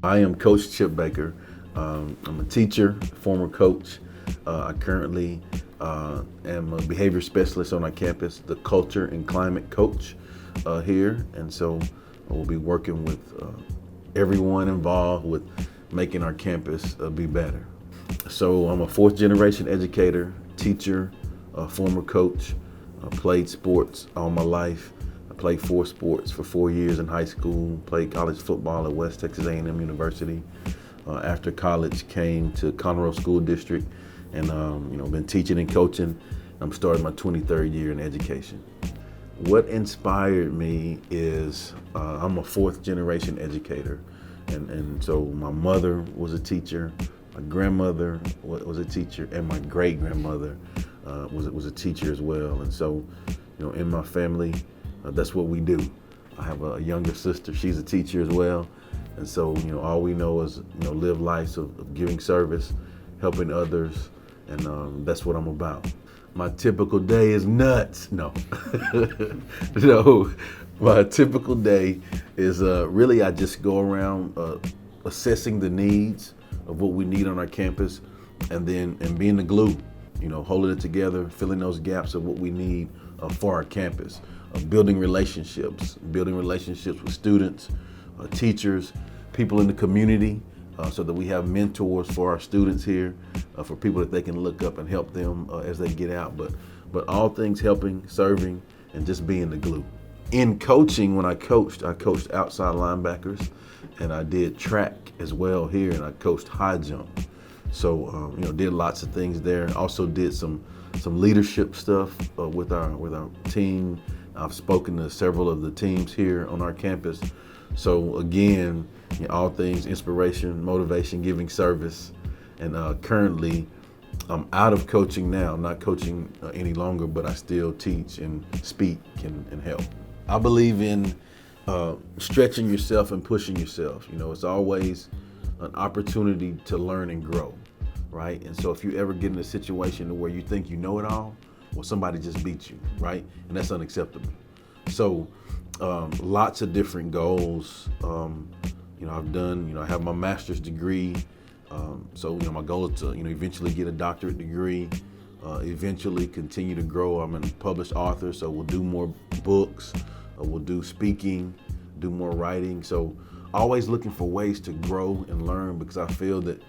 I am Coach Chip Baker. I'm a teacher, former coach. I currently am a behavior specialist on our campus, the culture and climate coach here. And so I will be working with everyone involved with making our campus be better. So I'm a fourth generation educator, teacher, former coach. I played sports all my life. I played 4 sports for 4 years in high school, played college football at West Texas A&M University. After college, came to Conroe School District and been teaching and coaching. I'm starting my 23rd year in education. What inspired me is I'm a fourth generation educator. And so my mother was a teacher, my grandmother was a teacher, and my great grandmother was a teacher as well. And so, in my family, that's what we do. I have a younger sister, she's a teacher as well. And so, all we know is, live lives of giving service, helping others, and that's what I'm about. My typical day is nuts. No, no. My typical day is really I just go around assessing the needs of what we need on our campus, and being the glue, holding it together, filling those gaps of what we need for our campus, building relationships with students, teachers, people in the community, so that we have mentors for our students here, for people that they can look up and help them as they get out. But all things helping, serving, and just being the glue. In coaching, when I coached outside linebackers, and I did track as well here, and I coached high jump. So did lots of things there. Also did some leadership stuff with our team. I've spoken to several of the teams here on our campus. So again, all things inspiration, motivation, giving service, and currently I'm out of coaching now. I'm not coaching any longer, but I still teach and speak and help. I believe in stretching yourself and pushing yourself. It's always an opportunity to learn and grow, right? And so if you ever get in a situation where you think you know it all, well, somebody just beat you, right? And that's unacceptable. So lots of different goals. I've done, I have my master's degree. So my goal is to, eventually get a doctorate degree, eventually continue to grow. I'm a published author, so we'll do more books, we'll do speaking, do more writing. So always looking for ways to grow and learn, because I feel that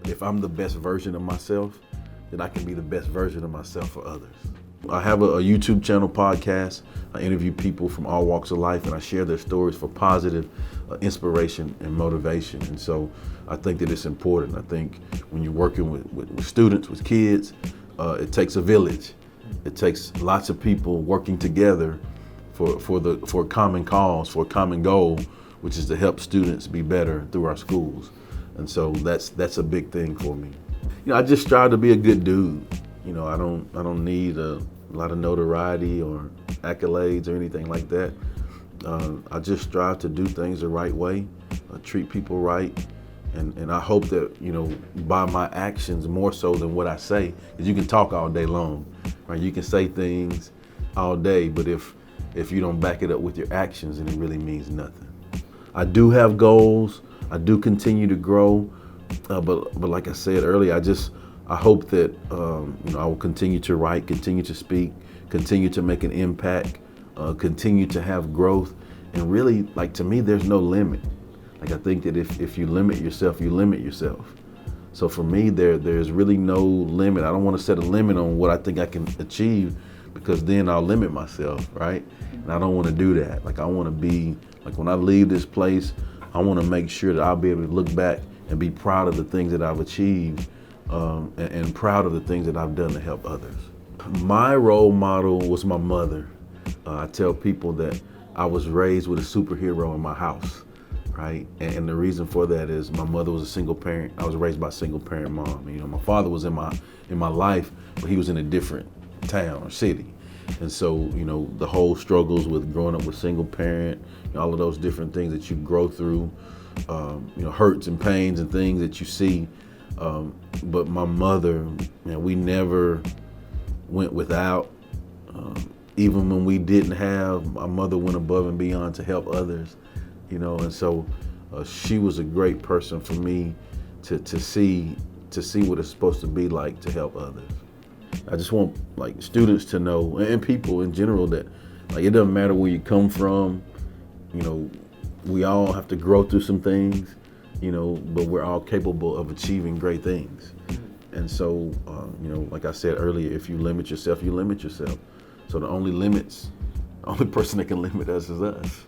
if I'm the best version of myself, then I can be the best version of myself for others. I have a YouTube channel podcast. I interview people from all walks of life, and I share their stories for positive inspiration and motivation. And so I think that it's important. I think when you're working with students, with kids, it takes a village. It takes lots of people working together for a common cause, for a common goal, which is to help students be better through our schools. And so that's a big thing for me. I just strive to be a good dude. I don't need a lot of notoriety or accolades or anything like that. I just strive to do things the right way, treat people right, and I hope that by my actions more so than what I say, because you can talk all day long, right? You can say things all day, but if you don't back it up with your actions, then it really means nothing. I do have goals. I do continue to grow, but like I said earlier, I hope that I will continue to write, continue to speak, continue to make an impact, continue to have growth, and really, to me, there's no limit. I think that if you limit yourself, you limit yourself. So for me, there's really no limit. I don't want to set a limit on what I think I can achieve, because then I'll limit myself, right? And I don't want to do that. I want to be, when I leave this place, I want to make sure that I'll be able to look back and be proud of the things that I've achieved, and proud of the things that I've done to help others. My role model was my mother. I tell people that I was raised with a superhero in my house, right? And the reason for that is my mother was a single parent. I was raised by a single parent mom. My father was in my life, but he was in a different town or city. And so, the whole struggles with growing up with single parent, all of those different things that you grow through, hurts and pains and things that you see. But my mother, we never went without. Even when we didn't have, my mother went above and beyond to help others, and so She was a great person for me to see what it's supposed to be like to help others. I just want like students to know, and people in general, that like it doesn't matter where you come from. You know, we all have to grow through some things. You know, but we're all capable of achieving great things. And so, you know, like I said earlier, if you limit yourself, you limit yourself. So the only person that can limit us is us.